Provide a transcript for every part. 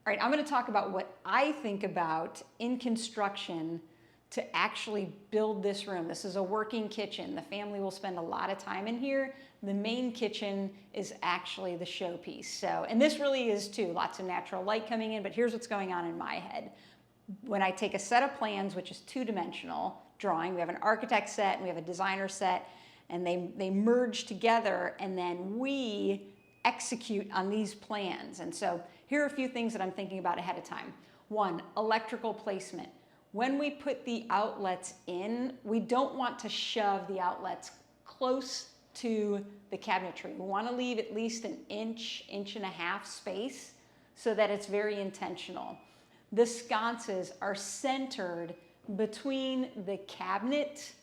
All right, I'm going to talk about what I think about in construction to actually build this room. This is a working kitchen. The family will spend a lot of time in here. The main kitchen is actually the showpiece. So, and this really is too, lots of natural light coming in, but here's what's going on in my head. When I take a set of plans, which is two-dimensional drawing, we have an architect set and we have a designer set, and they merge together, and then we execute on these plans. And so here are a few things that I'm thinking about ahead of time. One, electrical placement. When we put the outlets in, we don't want to shove the outlets close to the cabinetry. We want to leave at least an inch, inch and a half space so that it's very intentional. The sconces are centered between the cabinet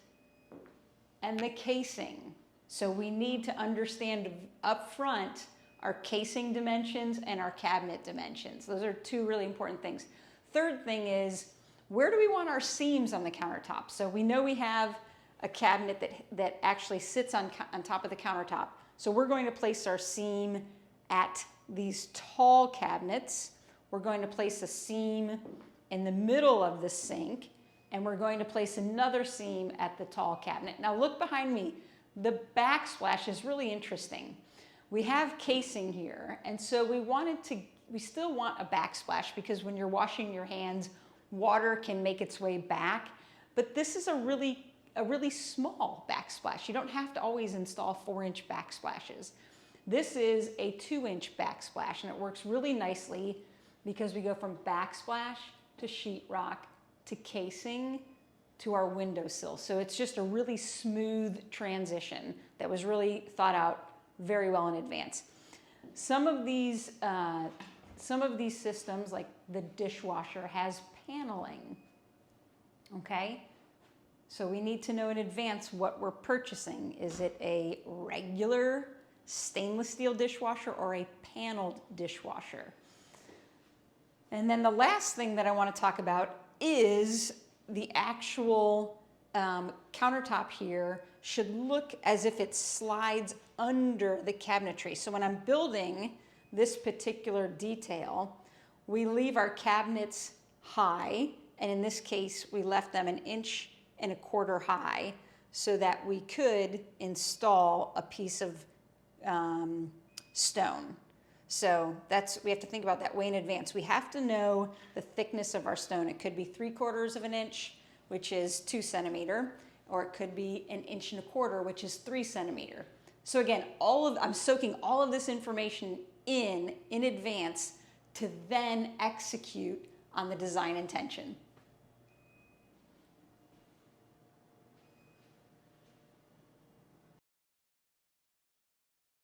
and the casing. So we need to understand up front our casing dimensions and our cabinet dimensions. Those are two really important things. Third thing is, where do we want our seams on the countertop? So we know we have a cabinet that actually sits on top of the countertop. So we're going to place our seam at these tall cabinets. We're going to place a seam in the middle of the sink, and we're going to place another seam at the tall cabinet. Now look behind me. The backsplash is really interesting. We have casing here, and so we still want a backsplash because when you're washing your hands, water can make its way back, but this is a really small backsplash. You don't have to always install 4-inch backsplashes. This is a 2-inch backsplash, and it works really nicely because we go from backsplash to sheetrock to casing to our windowsill. So it's just a really smooth transition that was really thought out very well in advance. Some of these systems, like the dishwasher, has paneling, okay? So we need to know in advance what we're purchasing. Is it a regular stainless steel dishwasher or a paneled dishwasher? And then the last thing that I want to talk about is the actual countertop here should look as if it slides under the cabinetry. So when I'm building this particular detail, we leave our cabinets high, and in this case, we left them 1.25 inches high so that we could install a piece of stone. So we have to think about that way in advance. We have to know the thickness of our stone. It could be 3/4 inch, which is 2 centimeters, or it could be 1.25 inches, which is 3 centimeters. So again, I'm soaking all of this information in advance to then execute on the design intention.